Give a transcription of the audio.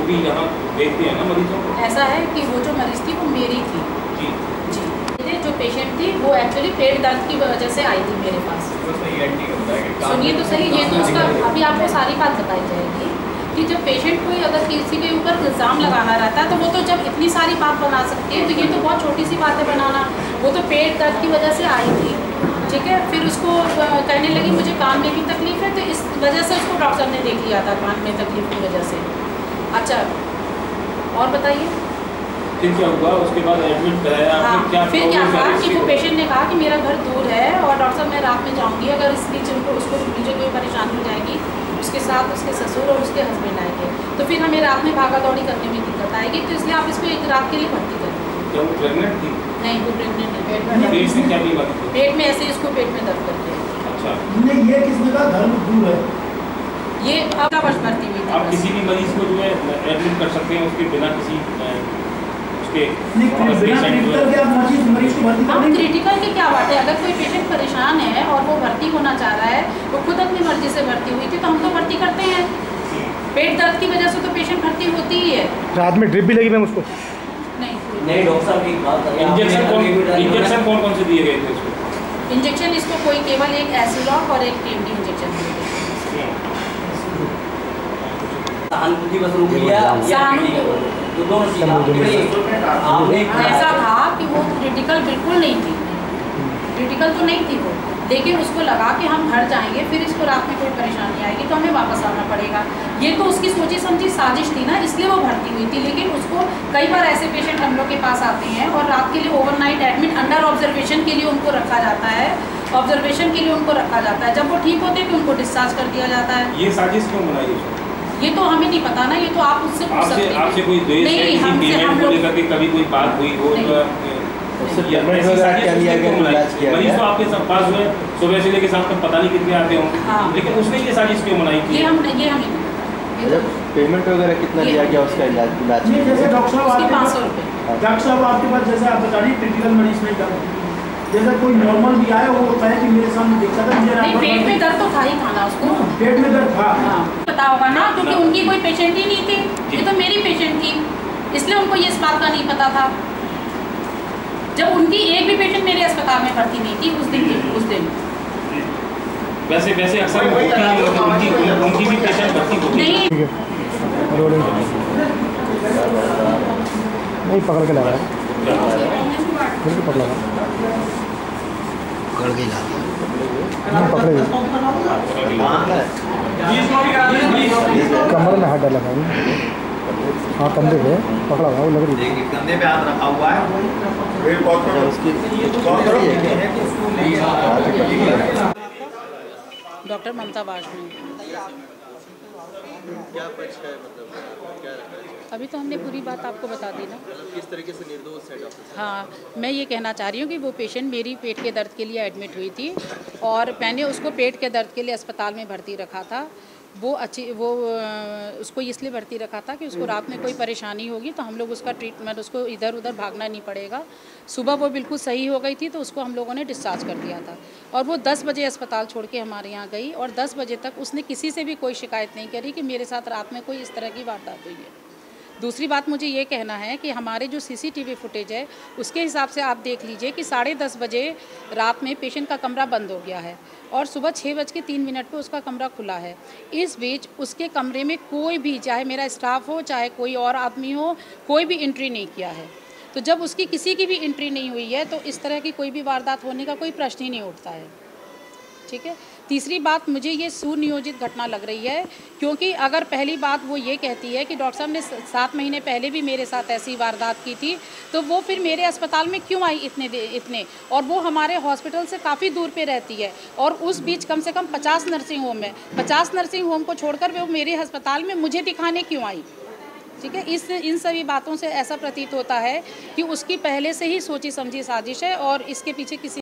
लोग भी यहाँ देखते हैं ना मरीजों को। ऐसा है कि वो जो मरीज थी वो मेरी थी जी जी। जो पेशेंट थी वो एक्चुअली पेट दर्द की वजह से आई थी मेरे पास। सुनिए तो सही, ये तो उसका अभी आपको सारी बात बताई जाएगी कि जब पेशेंट कोई अगर किसी के ऊपर इल्ज़ाम लगाना रहता है तो वो तो जब इतनी सारी बात बना सकती है, तो ये तो बहुत छोटी सी बात है बनाना। वो तो पेट दर्द की वजह से आई थी, ठीक है। फिर उसको कहने लगी मुझे कान में भी तकलीफ है, तो इस वजह से उसको डॉक्टर ने देख लिया था कान में तकलीफ की वजह से। अच्छा और बताइए फिर क्या हुआ? उसके बाद एडमिट कराया? हाँ, फिर क्या हुआ कि वो पेशेंट ने कहा कि मेरा घर दूर है और डॉक्टर साहब मैं रात में जाऊँगी, अगर इस बीच उसको मुझे कोई परेशानी हो जाएगी, उसके साथ उसके ससुर और उसके हस्बैंड आएंगे, तो फिर हमें रात में भागा दौड़ी करने में दिक्कत आएगी, तो इसलिए आप इसको एक रात के लिए भर्ती करें। क्या वो प्रेग्नेंट थी? नहीं, वो प्रेग्नेंट नहीं। पेट में क्या बीमारी थी? पेट में ऐसे इसको पेट में दर्द करते हैं। अच्छा, ये किसने कहा घर दूर है? ये अब वर्ष भर्ती हुई थी। आप किसी भी मरीज को जो है एडमिट कर सकते हैं उसके बिना किसी क्रिटिकल की क्या बात है? अगर कोई पेशेंट परेशान है और वो भर्ती होना चाह रहा है, वो खुद अपनी मर्जी से भर्ती हुई थी, तो हम तो भर्ती करते हैं। पेट दर्द की वजह से तो पेशेंट भर्ती होती ही है। रात में ड्रिप भी लगी मैम उसको? नहीं डॉक्टर साहब की बात करें। इंजेक्शन कौन से दिए गए थे उसको? इंजेक्शन इसको कोई केवल एक एसिलॉक और एक टीएमडी इंजेक्शन दिए गए। सहानुभूति बस रुक लिया, तो दोनों चीज़ आपने ऐसा था कि वो क्रिटिकल बिल्कुल नहीं थी, क्रिटिकल तो नहीं थी वो, लेकिन उसको लगा कि हम घर जाएंगे फिर इसको रात में कोई परेशानी आएगी तो हमें वापस आना पड़ेगा। ये तो उसकी सोची समझी साजिश थी ना, इसलिए वो भर्ती हुई थी। लेकिन उसको कई बार ऐसे पेशेंट हम लोग के पास आते हैं और रात के लिए ओवरनाइट एडमिट अंडर ऑब्जर्वेशन के लिए उनको रखा जाता है, ऑब्जर्वेशन के लिए उनको रखा जाता है। जब वो ठीक होते हैं तो उनको डिस्चार्ज कर दिया जाता है। ये साजिश क्यों बनाई? ये तो हमें नहीं पता ना, ये तो आप उससे पूछ सकते हैं। आपसे कोई द्वेष है किसी पेमेंट को लेकर के कभी कोई बात हुई हो? मरीज तो आपके पास हुए सुबह से लेके शाम तक पता नहीं कितने आते होंगे। हाँ। लेकिन उसने ये साजिश क्यों बनाई थी? ये हमें पेमेंट वगैरह कितना दिया गया उसका इलाज? जैसे डॉक्टर साहब 500 रुपये। डॉक्टर साहब आपके पास जैसे आप बता रही क्रिटिकल मरीज में क्या, जैसे कोई नॉर्मल भी आया वो होता है कि मेरे सामने देखा था नहीं, पेट में दर्द तो था ही खाना उसको, पेट में दर्द था। हाँ पता होगा ना, क्योंकि उनकी कोई पेशेंट ही नहीं थी, ये तो मेरी पेशेंट थी, इसलिए उनको ये इस बात का नहीं पता था। जब उनकी एक भी पेशेंट मेरे अस्पताल में भर्ती नहीं थी उस दिन। वैसे अक्सर उनकी भी पेशेंट भर्ती होती नहीं। नहीं पकड़ के लगा है, पकड़ लगा पकड़ के ला पकड़े कमर में हाथ डाला था। हाँ कंधे पे पकड़ा हुआ, वो लग रही है कंधे पे हाथ रखा हुआ है। डॉक्टर ममता वाजपेयी। क्या पक्ष है, मतलब क्या रखा है? अभी तो हमने पूरी बात आपको बता दी ना। मतलब किस तरीके से निर्दोष है डॉक्टर? हाँ, मैं ये कहना चाह रही हूँ कि वो पेशेंट मेरी पेट के दर्द के लिए एडमिट हुई थी और मैंने उसको पेट के दर्द के लिए अस्पताल में भर्ती रखा था। वो उसको इसलिए भर्ती रखा था कि उसको रात में कोई परेशानी होगी तो हम लोग उसका ट्रीटमेंट, उसको इधर उधर भागना नहीं पड़ेगा। सुबह वो बिल्कुल सही हो गई थी तो उसको हम लोगों ने डिस्चार्ज कर दिया था और वो 10 बजे अस्पताल छोड़ के हमारे यहाँ गई और 10 बजे तक उसने किसी से भी कोई शिकायत नहीं करी कि मेरे साथ रात में कोई इस तरह की वारदात हुई है। दूसरी बात मुझे ये कहना है कि हमारे जो सीसीटीवी फुटेज है उसके हिसाब से आप देख लीजिए कि 10:30 बजे रात में पेशेंट का कमरा बंद हो गया है और सुबह 6:03 पे उसका कमरा खुला है। इस बीच उसके कमरे में कोई भी, चाहे मेरा स्टाफ हो चाहे कोई और आदमी हो, कोई भी एंट्री नहीं किया है। तो जब उसकी किसी की भी एंट्री नहीं हुई है तो इस तरह की कोई भी वारदात होने का कोई प्रश्न ही नहीं उठता है, ठीक है। तीसरी बात, मुझे ये सुनियोजित घटना लग रही है क्योंकि अगर पहली बात वो ये कहती है कि डॉक्टर साहब ने 7 महीने पहले भी मेरे साथ ऐसी वारदात की थी, तो वो फिर मेरे अस्पताल में क्यों आई इतने और वो हमारे हॉस्पिटल से काफ़ी दूर पे रहती है और उस बीच कम से कम 50 नर्सिंग होम है। 50 नर्सिंग होम को छोड़कर वो मेरे अस्पताल में मुझे दिखाने क्यों आई, ठीक है। इन सभी बातों से ऐसा प्रतीत होता है कि उसकी पहले से ही सोची समझी साजिश है और इसके पीछे किसी